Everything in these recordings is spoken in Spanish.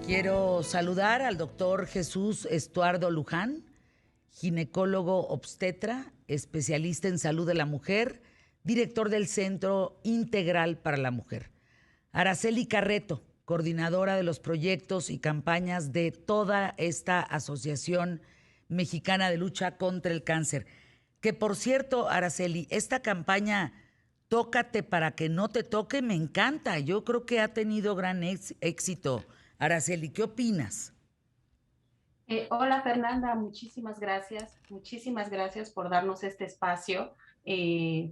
Quiero saludar al doctor Jesús Estuardo Luján, ginecólogo obstetra, especialista en salud de la mujer, director del Centro Integral para la Mujer. Araceli Carreto, coordinadora de los proyectos y campañas de toda esta Asociación Mexicana de Lucha contra el Cáncer. Que por cierto, Araceli, esta campaña Tócate para que no te toque me encanta. Yo creo que ha tenido gran éxito. Araceli, ¿qué opinas? Hola Fernanda, muchísimas gracias por darnos este espacio,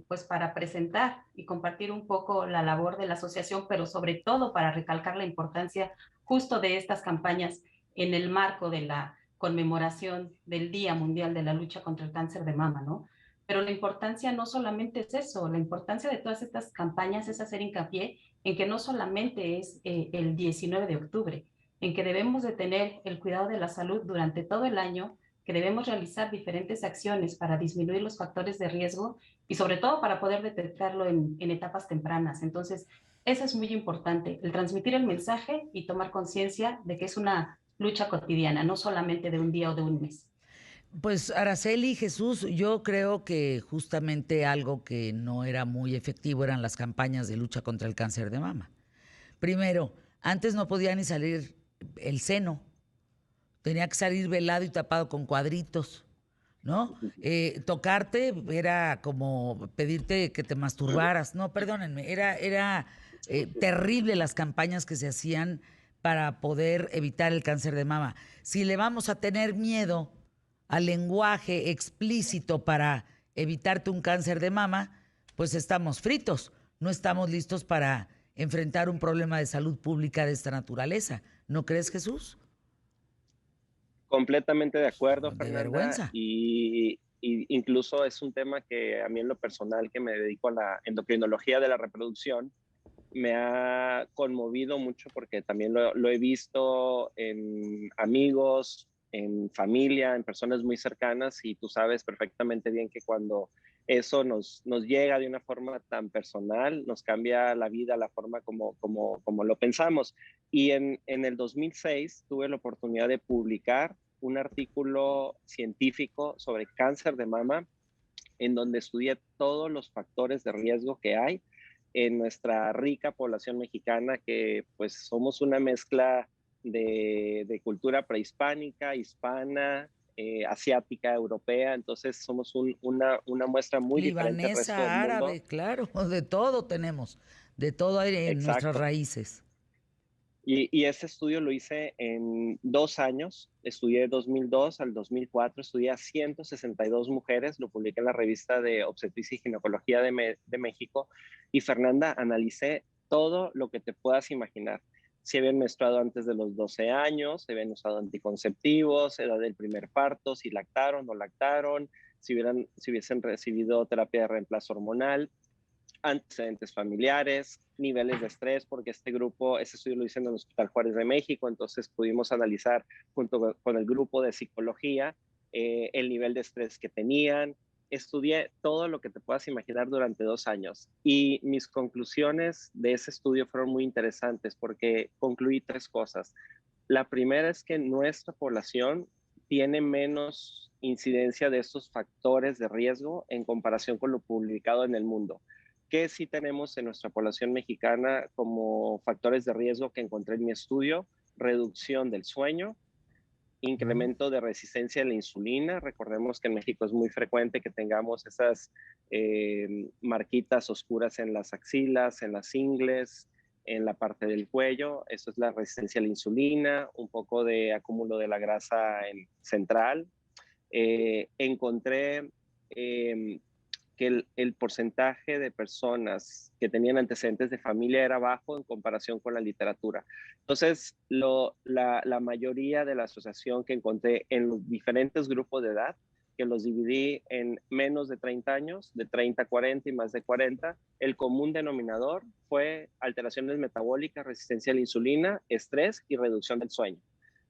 pues para presentar y compartir un poco la labor de la asociación, pero sobre todo para recalcar la importancia justo de estas campañas en el marco de la conmemoración del Día Mundial de la Lucha contra el Cáncer de Mama, ¿no? Pero la importancia no solamente es eso, la importancia de todas estas campañas es hacer hincapié en que no solamente es el 19 de octubre, en que debemos de tener el cuidado de la salud durante todo el año, que debemos realizar diferentes acciones para disminuir los factores de riesgo y sobre todo para poder detectarlo en etapas tempranas. Entonces, eso es muy importante, el transmitir el mensaje y tomar conciencia de que es una lucha cotidiana, no solamente de un día o de un mes. Pues Araceli, Jesús, yo creo que justamente algo que no era muy efectivo eran las campañas de lucha contra el cáncer de mama. Primero, antes no podía ni salir el seno, tenía que salir velado y tapado con cuadritos, ¿no? Tocarte era como pedirte que te masturbaras. No, perdónenme, era terrible las campañas que se hacían para poder evitar el cáncer de mama. Si le vamos a tener miedo al lenguaje explícito para evitarte un cáncer de mama, pues estamos fritos. No estamos listos para enfrentar un problema de salud pública de esta naturaleza. ¿No crees, Jesús? Completamente de acuerdo, De Fernanda, vergüenza. y incluso es un tema que a mí en lo personal, que me dedico a la endocrinología de la reproducción, me ha conmovido mucho porque también lo he visto en amigos, en familia, en personas muy cercanas, y tú sabes perfectamente bien que cuando eso nos llega de una forma tan personal, nos cambia la vida, la forma como lo pensamos. Y en el 2006 tuve la oportunidad de publicar un artículo científico sobre cáncer de mama, en donde estudié todos los factores de riesgo que hay en nuestra rica población mexicana, que pues somos una mezcla de cultura prehispánica, hispana, asiática, europea. Entonces somos una muestra muy diferente al resto del Libanesa, mundo. árabe, claro, de todo tenemos, de todo hay en nuestras Exacto. raíces. Y ese estudio lo hice en 2 años. Estudié de 2002 al 2004, estudié a 162 mujeres, lo publiqué en la revista de Obstetricia y Ginecología de México. Y Fernanda, analicé todo lo que te puedas imaginar. Si habían menstruado antes de los 12 años, si habían usado anticonceptivos, edad del primer parto, si lactaron o no lactaron, si hubiesen recibido terapia de reemplazo hormonal, antecedentes familiares, niveles de estrés, porque este estudio lo hice en el Hospital Juárez de México. Entonces pudimos analizar junto con el grupo de psicología el nivel de estrés que tenían. Estudié todo lo que te puedas imaginar durante 2 años, y mis conclusiones de ese estudio fueron muy interesantes porque concluí tres cosas. La primera es que nuestra población tiene menos incidencia de estos factores de riesgo en comparación con lo publicado en el mundo. ¿Qué sí tenemos en nuestra población mexicana como factores de riesgo que encontré en mi estudio? Reducción del sueño, Ujú. incremento de resistencia a la insulina. Recordemos que en México es muy frecuente que tengamos esas marquitas oscuras en las axilas, en las ingles, en la parte del cuello. Eso es la resistencia a la insulina, un poco de acúmulo de la grasa central. Encontré que el porcentaje de personas que tenían antecedentes de familia era bajo en comparación con la literatura. Entonces, la mayoría de la asociación que encontré en los diferentes grupos de edad, que los dividí en menos de 30 años, de 30 a 40 y más de 40, el común denominador fue alteraciones metabólicas, resistencia a la insulina, estrés y reducción del sueño.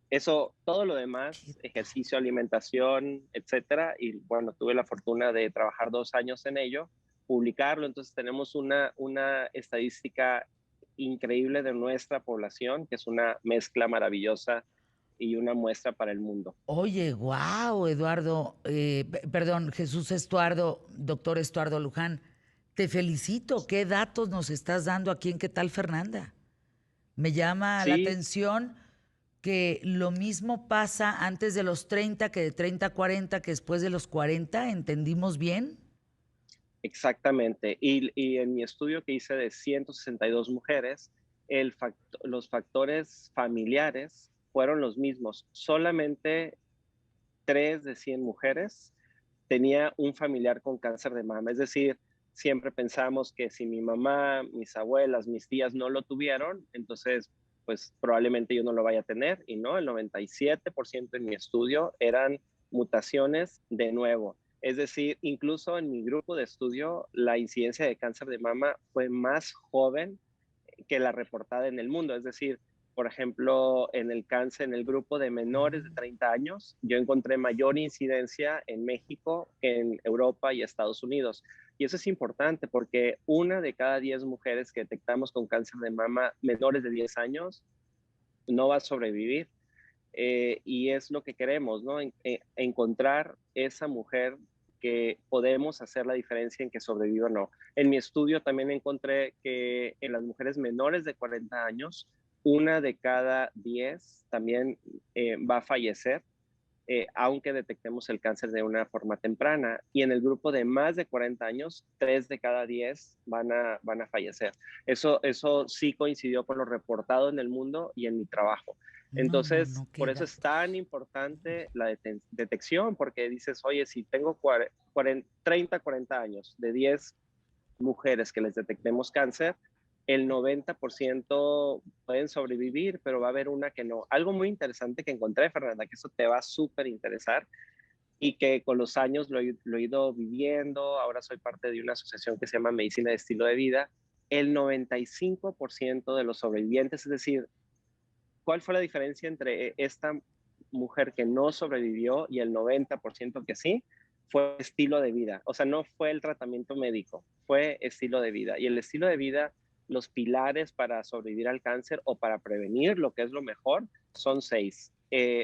Eso, todo lo Qué demás, tal. ejercicio, alimentación, etcétera. Y bueno, tuve la fortuna de trabajar 2 años en ello, publicarlo. Entonces tenemos una estadística increíble de nuestra población, que es una mezcla maravillosa y una muestra para el mundo. Oye, wow, Eduardo, perdón, Jesús Estuardo, doctor Estuardo Luján, te felicito. ¿Qué datos nos estás dando aquí en ¿Qué tal, Fernanda? Me llama la Sí, atención que lo mismo pasa antes de los 30 que de 30 a 40, que después de los 40. ¿Entendimos bien? exactamente. Y en mi estudio que hice de 162 mujeres, los factores familiares fueron los mismos. Solamente 3 de 100 mujeres tenía un familiar con cáncer de mama. Es decir, siempre pensamos que si mi mamá, mis abuelas, mis tías no lo tuvieron, entonces pues probablemente yo no lo vaya a tener. Y no, el 97% en mi estudio eran mutaciones de nuevo. Es decir, incluso en mi grupo de estudio, la incidencia de cáncer de mama fue más joven que la reportada en el mundo. Es decir, por ejemplo, en el cáncer, en el grupo de menores de 30 años, yo encontré mayor incidencia en México que en Europa y Estados Unidos. Y eso es importante porque 1 de cada 10 mujeres que detectamos con cáncer de mama menores de 10 años no va a sobrevivir. Y es lo que queremos, ¿no? Encontrar esa mujer que podemos hacer la diferencia en que sobreviva o no. En mi estudio también encontré que en las mujeres menores de 40 años, 1 de cada 10 también va a fallecer, aunque detectemos el cáncer de una forma temprana. Y en el grupo de más de 40 años, 3 de cada 10 van a fallecer. Eso sí coincidió con lo reportado en el mundo y en mi trabajo. No, no, Entonces, no, qué por eso es datos. tan importante la detección, porque dices, oye, si tengo 30, 40 años, de 10 mujeres que les detectemos cáncer, el 90% pueden sobrevivir, pero va a haber una que no. Algo muy interesante que encontré, Fernanda, que eso te va a súper interesar y que con los años lo he ido viviendo. Ahora soy parte de una asociación que se llama Medicina de Estilo de Vida. El 95% de los sobrevivientes, es decir, ¿cuál fue la diferencia entre esta mujer que no sobrevivió y el 90% que sí? Fue estilo de vida. O sea, no fue el tratamiento médico, fue estilo de vida. Y el estilo de vida, los pilares para sobrevivir al cáncer o para prevenir, lo que es lo mejor, son 6.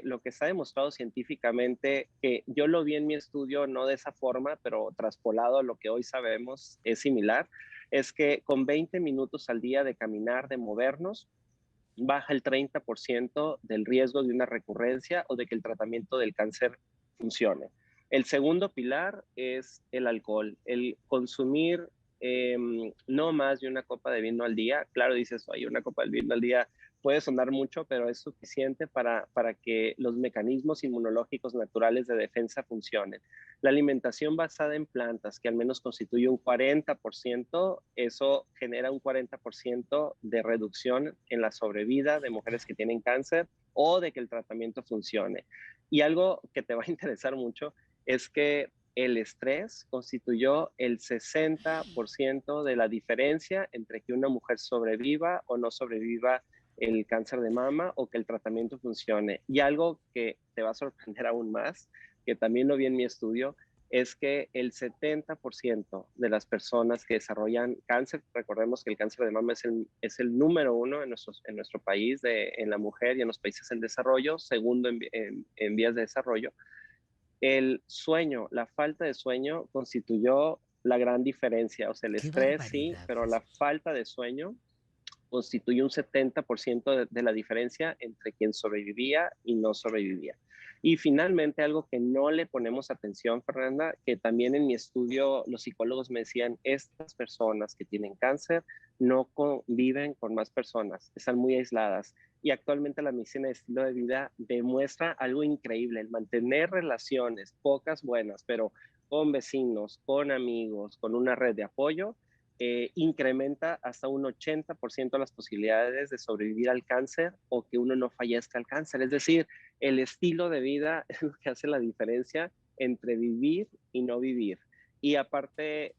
Lo que está demostrado científicamente, que yo lo vi en mi estudio no de esa forma, pero traspolado a lo que hoy sabemos es similar, es que con 20 minutos al día de caminar, de movernos, baja el 30% del riesgo de una recurrencia o de que el tratamiento del cáncer funcione. El segundo pilar es el alcohol, el consumir no más de una copa de vino al día. Claro, dices, oye, una copa de vino al día puede sonar mucho, pero es suficiente para que los mecanismos inmunológicos naturales de defensa funcionen. La alimentación basada en plantas, que al menos constituye un 40%, eso genera un 40% de reducción en la sobrevida de mujeres que tienen cáncer o de que el tratamiento funcione. Y algo que te va a interesar mucho es que el estrés constituyó el 60% de la diferencia entre que una mujer sobreviva o no sobreviva el cáncer de mama o que el tratamiento funcione. Y algo que te va a sorprender aún más, que también lo vi en mi estudio, es que el 70% de las personas que desarrollan cáncer, recordemos que el cáncer de mama es el número 1 en nuestro país, en la mujer y en los países en desarrollo, segundo en vías de desarrollo, el sueño, la falta de sueño constituyó la gran diferencia. O sea, el Qué estrés sí, barbaridad, pero la Jesús. falta de sueño constituye un 70% de la diferencia entre quien sobrevivía y no sobrevivía. Y finalmente, algo que no le ponemos atención, Fernanda, que también en mi estudio los psicólogos me decían, estas personas que tienen cáncer no conviven con más personas, están muy aisladas. Y actualmente la medicina de estilo de vida demuestra algo increíble, el mantener relaciones, pocas buenas, pero con vecinos, con amigos, con una red de apoyo, incrementa hasta un 80% las posibilidades de sobrevivir al cáncer o que uno no fallezca al cáncer. Es decir, el estilo de vida es lo que hace la diferencia entre vivir y no vivir. Y aparte,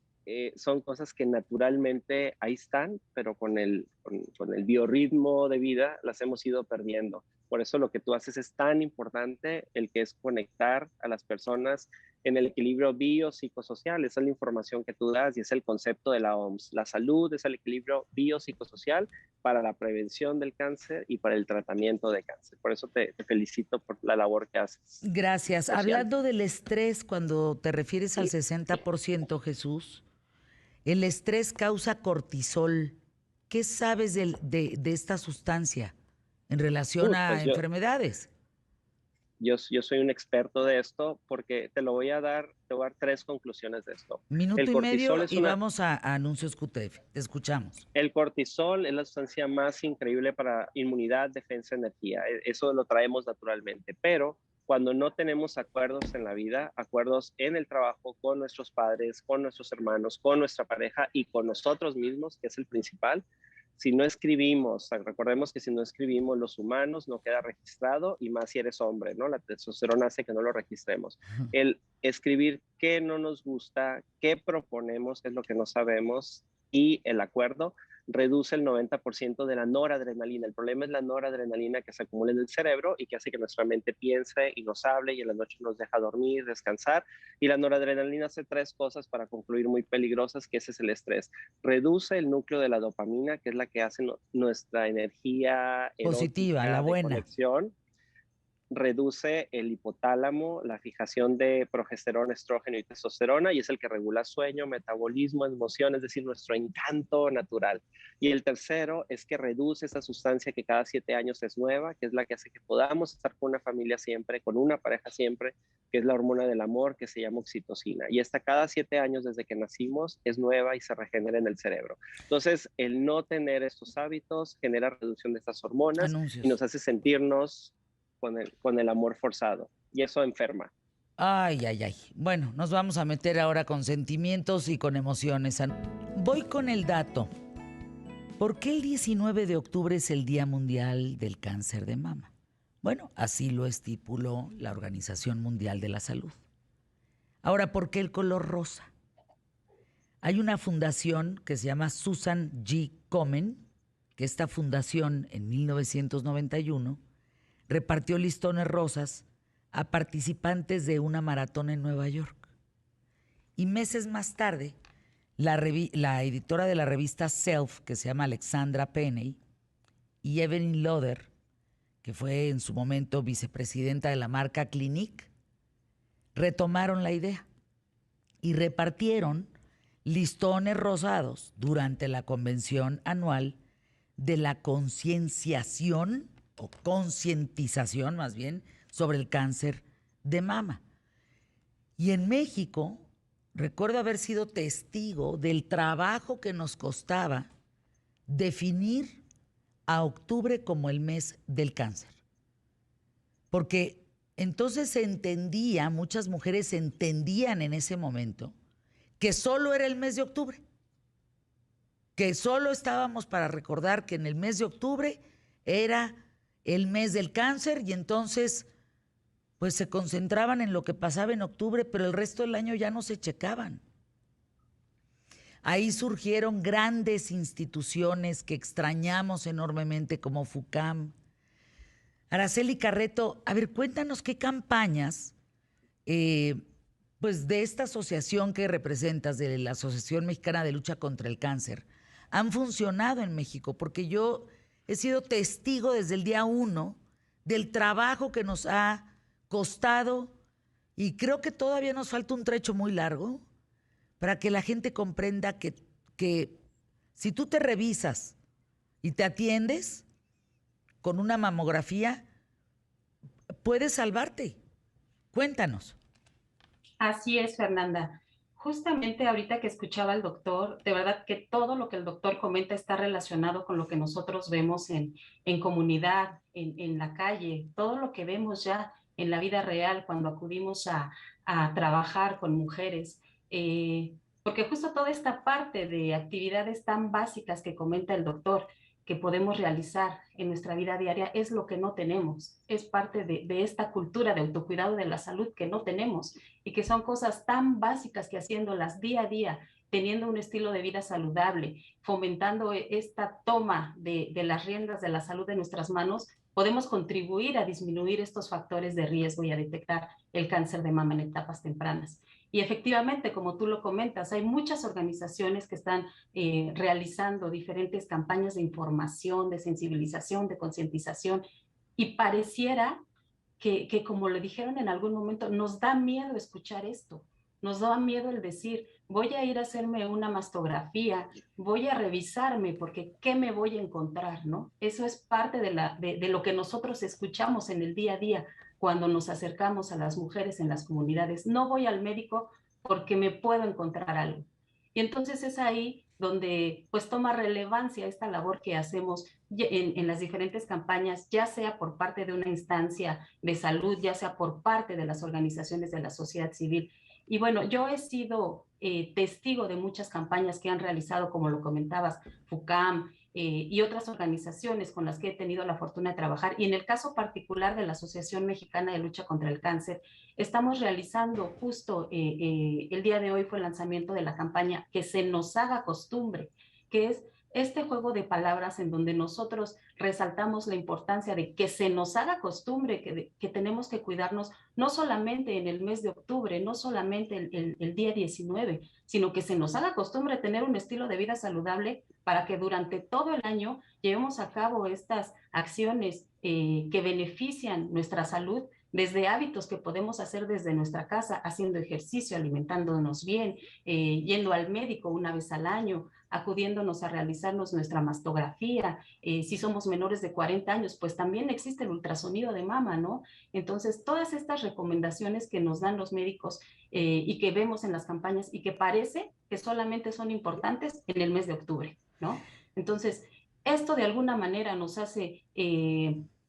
son cosas que naturalmente ahí están, pero con el biorritmo de vida las hemos ido perdiendo. Por eso lo que tú haces es tan importante, el que es conectar a las personas en el equilibrio biopsicosocial. Esa es la información que tú das y es el concepto de la OMS. La salud es el equilibrio biopsicosocial para la prevención del cáncer y para el tratamiento de cáncer. Por eso te felicito por la labor que haces Gracias. social. Hablando del estrés, cuando te refieres al 60%, Jesús, el estrés causa cortisol. ¿Qué sabes de esta sustancia en relación a Pues enfermedades? yo soy un experto de esto porque te voy a dar 3 conclusiones de esto. El Minuto y cortisol medio es y una, vamos a anuncios QTF. Te escuchamos. el cortisol es la sustancia más increíble para inmunidad, defensa, energía. Eso lo traemos naturalmente, pero cuando no tenemos acuerdos en la vida, acuerdos en el trabajo con nuestros padres, con nuestros hermanos, con nuestra pareja y con nosotros mismos, que es el principal, si no escribimos, recordemos que si no escribimos los humanos no queda registrado y más si eres hombre, ¿no? La testosterona hace que no lo registremos. El escribir qué no nos gusta, qué proponemos, qué es lo que no sabemos y el acuerdo reduce el 90% de la noradrenalina. El problema es la noradrenalina que se acumula en el cerebro y que hace que nuestra mente piense y nos hable y en la noche nos deja dormir, descansar. Y la noradrenalina hace 3 cosas para concluir muy peligrosas, que ese es el estrés. Reduce el núcleo de la dopamina, que es la que hace nuestra energía Positiva, la erótica de buena. conexión. Reduce el hipotálamo, la fijación de progesterona, estrógeno y testosterona, y es el que regula sueño, metabolismo, emociones, es decir, nuestro encanto natural. Y el tercero es que reduce esa sustancia que cada 7 años es nueva, que es la que hace que podamos estar con una familia siempre, con una pareja siempre, que es la hormona del amor, que se llama oxitocina. Y esta cada 7 años desde que nacimos es nueva y se regenera en el cerebro. Entonces, el no tener estos hábitos genera reducción de estas hormonas y Anuncios. nos hace sentirnos con el amor forzado. Y eso enferma. Ay, ay, ay. Bueno, nos vamos a meter ahora con sentimientos y con emociones. Voy con el dato. ¿Por qué el 19 de octubre es el Día Mundial del Cáncer de Mama? Bueno, así lo estipuló la Organización Mundial de la Salud. Ahora, ¿por qué el color rosa? Hay una fundación que se llama Susan G. Komen, que esta fundación en 1991 repartió listones rosas a participantes de una maratón en Nueva York. Y meses más tarde, la editora de la revista Self, que se llama Alexandra Penney, y Evelyn Loder, que fue en su momento vicepresidenta de la marca Clinique, retomaron la idea y repartieron listones rosados durante la convención anual de la concienciación o concientización más bien sobre el cáncer de mama. Y en México, recuerdo haber sido testigo del trabajo que nos costaba definir a octubre como el mes del cáncer. Porque entonces se entendía, muchas mujeres entendían en ese momento que solo era el mes de octubre, que solo estábamos para recordar que en el mes de octubre era el mes del cáncer y entonces pues se concentraban en lo que pasaba en octubre, pero el resto del año ya no se checaban. Ahí surgieron grandes instituciones que extrañamos enormemente como FUCAM. Araceli Carreto, a ver, cuéntanos qué campañas pues de esta asociación que representas, de la Asociación Mexicana de Lucha contra el Cáncer, han funcionado en México, porque yo he sido testigo desde el día 1 del trabajo que nos ha costado y creo que todavía nos falta un trecho muy largo para que la gente comprenda que si tú te revisas y te atiendes con una mamografía, puedes salvarte. Cuéntanos. Así es, Fernanda. Justamente ahorita que escuchaba al doctor, de verdad que todo lo que el doctor comenta está relacionado con lo que nosotros vemos en comunidad, en la calle, todo lo que vemos ya en la vida real cuando acudimos a trabajar con mujeres. Porque justo toda esta parte de actividades tan básicas que comenta el doctor, que podemos realizar en nuestra vida diaria, es lo que no tenemos. Es parte de esta cultura de autocuidado de la salud que no tenemos y que son cosas tan básicas que haciéndolas día a día, teniendo un estilo de vida saludable, fomentando esta toma de las riendas de la salud de nuestras manos, podemos contribuir a disminuir estos factores de riesgo y a detectar el cáncer de mama en etapas tempranas. Y efectivamente, como tú lo comentas, hay muchas organizaciones que están realizando diferentes campañas de información, de sensibilización, de concientización, y pareciera que, como le dijeron en algún momento, nos da miedo escuchar esto, nos da miedo el decir, voy a ir a hacerme una mastografía, voy a revisarme, porque ¿qué me voy a encontrar? ¿No? Eso es parte de lo que nosotros escuchamos en el día a día cuando nos acercamos a las mujeres en las comunidades. No voy al médico porque me puedo encontrar algo. Y entonces es ahí donde pues toma relevancia esta labor que hacemos en las diferentes campañas, ya sea por parte de una instancia de salud, ya sea por parte de las organizaciones de la sociedad civil. Y bueno, yo he sido testigo de muchas campañas que han realizado, como lo comentabas, FUCAM, y otras organizaciones con las que he tenido la fortuna de trabajar. Y en el caso particular de la Asociación Mexicana de Lucha contra el Cáncer, estamos realizando justo el día de hoy fue el lanzamiento de la campaña Que se nos haga costumbre, que es este juego de palabras en donde nosotros resaltamos la importancia de que se nos haga costumbre, que tenemos que cuidarnos no solamente en el mes de octubre, no solamente el día 19, sino que se nos haga costumbre tener un estilo de vida saludable para que durante todo el año llevemos a cabo estas acciones que benefician nuestra salud, desde hábitos que podemos hacer desde nuestra casa, haciendo ejercicio, alimentándonos bien, yendo al médico una vez al año, acudiéndonos a realizarnos nuestra mastografía. Si somos menores de 40 años, pues también existe el ultrasonido de mama, ¿no? Entonces, todas estas recomendaciones que nos dan los médicos y que vemos en las campañas y que parece que solamente son importantes en el mes de octubre, ¿no? Entonces, esto de alguna manera nos hace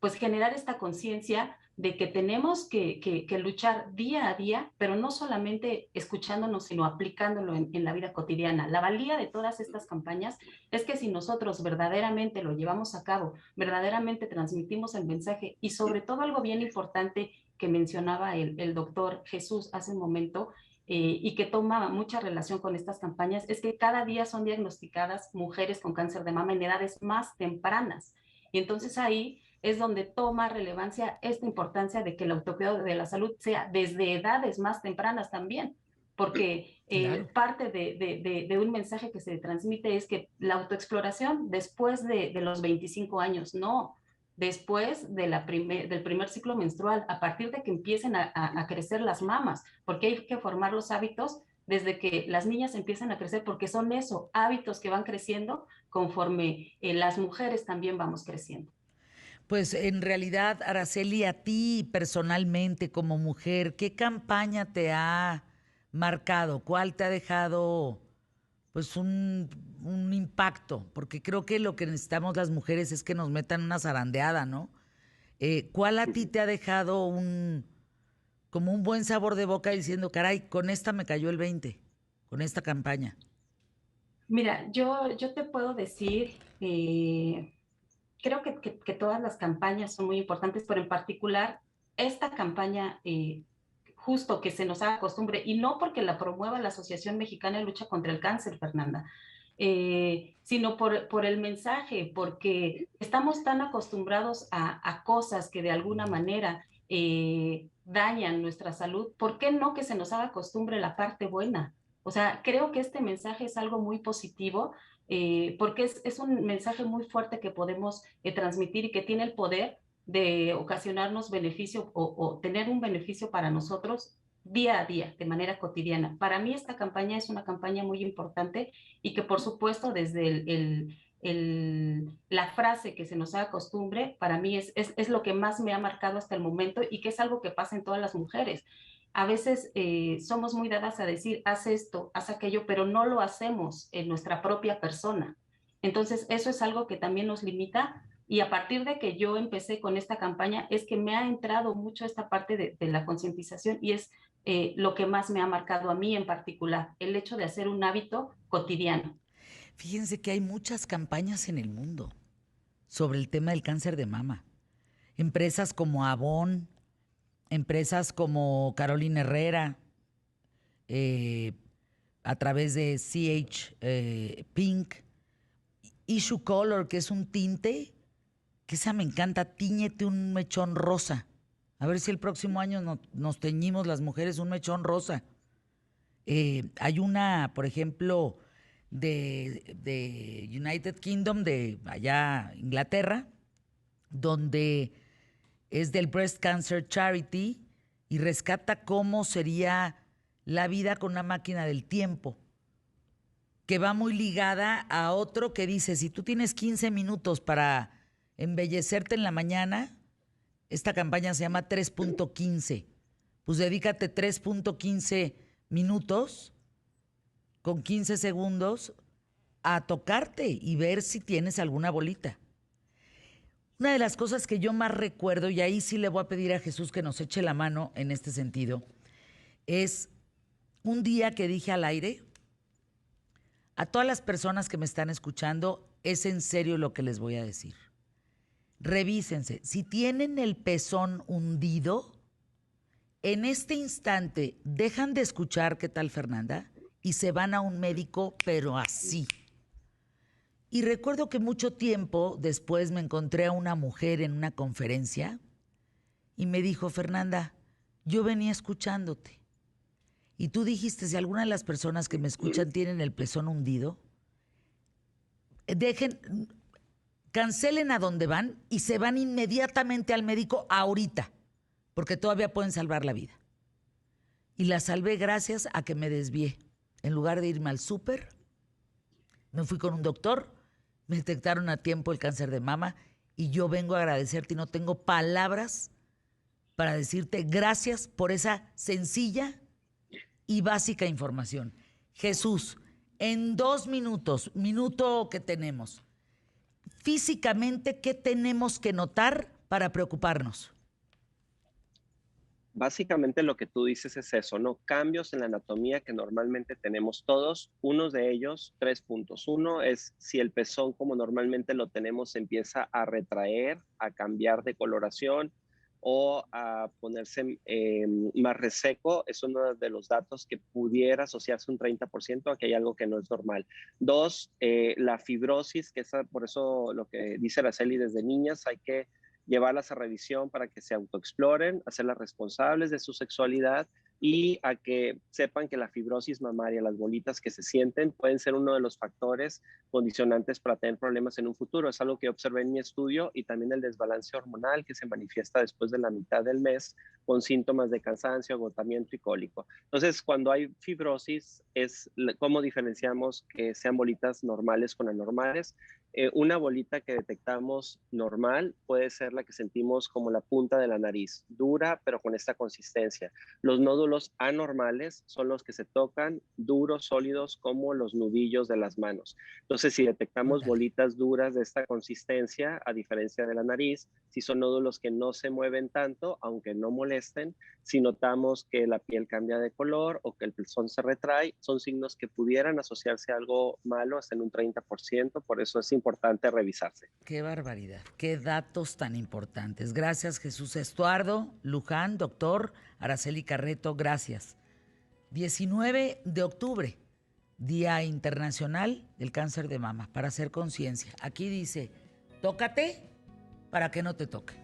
pues generar esta conciencia de que tenemos que luchar día a día, pero no solamente escuchándonos, sino aplicándolo en la vida cotidiana. La valía de todas estas campañas es que si nosotros verdaderamente lo llevamos a cabo, verdaderamente transmitimos el mensaje y sobre todo algo bien importante que mencionaba el doctor Jesús hace un momento, y que toma mucha relación con estas campañas, es que cada día son diagnosticadas mujeres con cáncer de mama en edades más tempranas. Y entonces ahí es donde toma relevancia esta importancia de que el autocuidado de la salud sea desde edades más tempranas también, porque Claro. parte de un mensaje que se transmite es que la autoexploración después de los 25 años, no, después del primer ciclo menstrual, a partir de que empiecen a crecer las mamas, porque hay que formar los hábitos desde que las niñas empiezan a crecer, porque son eso, hábitos que van creciendo conforme las mujeres también vamos creciendo. Pues en realidad, Araceli, a ti personalmente como mujer, ¿qué campaña te ha marcado? ¿Cuál te ha dejado pues un impacto? Porque creo que lo que necesitamos las mujeres es que nos metan una zarandeada, ¿no? ¿Cuál a ti te ha dejado como un buen sabor de boca diciendo, caray, con esta me cayó el 20, con esta campaña? Mira, yo te puedo decir, creo que todas las campañas son muy importantes, pero en particular esta campaña, justo que se nos haga costumbre, y no porque la promueva la Asociación Mexicana de Lucha contra el Cáncer, Fernanda, sino por el mensaje, porque estamos tan acostumbrados a cosas que de alguna manera dañan nuestra salud. ¿Por qué no que se nos haga costumbre la parte buena? O sea, creo que este mensaje es algo muy positivo, porque es un mensaje muy fuerte que podemos transmitir y que tiene el poder de ocasionarnos beneficio o tener un beneficio para nosotros día a día, de manera cotidiana. Para mí esta campaña es una campaña muy importante y que por supuesto desde la frase que se nos haga costumbre, para mí es lo que más me ha marcado hasta el momento y que es algo que pasa en todas las mujeres. A veces somos muy dadas a decir, haz esto, haz aquello, pero no lo hacemos en nuestra propia persona. Entonces, eso es algo que también nos limita y a partir de que yo empecé con esta campaña es que me ha entrado mucho esta parte de la concientización y es lo que más me ha marcado a mí en particular, el hecho de hacer un hábito cotidiano. Fíjense que hay muchas campañas en el mundo sobre el tema del cáncer de mama. Empresas como Avon, empresas como Carolina Herrera, eh, a través de CH Pink, Issue Color, que es un tinte que esa me encanta, tíñete un mechón rosa. A ver si el próximo año nos teñimos las mujeres un mechón rosa. Hay una, por ejemplo, de United Kingdom, de allá Inglaterra, donde es del Breast Cancer Charity y rescata cómo sería la vida con una máquina del tiempo, que va muy ligada a otro que dice, si tú tienes 15 minutos para embellecerte en la mañana, esta campaña se llama 3.15. Pues dedícate 3.15 minutos con 15 segundos a tocarte y ver si tienes alguna bolita. Una de las cosas que yo más recuerdo, y ahí sí le voy a pedir a Jesús que nos eche la mano en este sentido, es un día que dije al aire, a todas las personas que me están escuchando, es en serio lo que les voy a decir. Revísense, si tienen el pezón hundido, en este instante dejan de escuchar ¿Qué tal, Fernanda? Y se van a un médico, pero así. Y recuerdo que mucho tiempo después me encontré a una mujer en una conferencia y me dijo, Fernanda, yo venía escuchándote. Y tú dijiste, si alguna de las personas que me escuchan tienen el pezón hundido, cancelen a donde van y se van inmediatamente al médico ahorita, porque todavía pueden salvar la vida. Y la salvé gracias a que me desvié. En lugar de irme al súper, me fui con un doctor, me detectaron a tiempo el cáncer de mama y yo vengo a agradecerte y no tengo palabras para decirte gracias por esa sencilla y básica información. Jesús, en 2 minutos, minuto que tenemos, físicamente, ¿qué tenemos que notar para preocuparnos? Básicamente lo que tú dices es eso, ¿no? Cambios en la anatomía que normalmente tenemos todos. Uno de ellos, 3 puntos. Uno es si el pezón, como normalmente lo tenemos, empieza a retraer, a cambiar de coloración o a ponerse más reseco. Es uno de los datos que pudiera asociarse un 30% a que hay algo que no es normal. 2, la fibrosis, que es por eso lo que dice Araceli desde niñas, hay que llevarlas a revisión para que se autoexploren, hacerlas responsables de su sexualidad y a que sepan que la fibrosis mamaria, las bolitas que se sienten, pueden ser uno de los factores condicionantes para tener problemas en un futuro. Es algo que observé en mi estudio y también el desbalance hormonal que se manifiesta después de la mitad del mes con síntomas de cansancio, agotamiento y cólico. Entonces, cuando hay fibrosis, es cómo diferenciamos que sean bolitas normales con anormales. Una bolita que detectamos normal puede ser la que sentimos como la punta de la nariz, dura pero con esta consistencia. Los nódulos anormales son los que se tocan duros, sólidos, como los nudillos de las manos. Entonces, si detectamos bolitas duras de esta consistencia, a diferencia de la nariz, si son nódulos que no se mueven tanto, aunque no molesten, si notamos que la piel cambia de color o que el pezón se retrae, son signos que pudieran asociarse a algo malo hasta en un 30%, por eso es importante revisarse. Qué barbaridad, qué datos tan importantes. Gracias, Jesús Estuardo Luján, doctor Araceli Carreto, gracias. 19 de octubre, Día Internacional del Cáncer de Mama, para hacer conciencia. Aquí dice, tócate para que no te toque.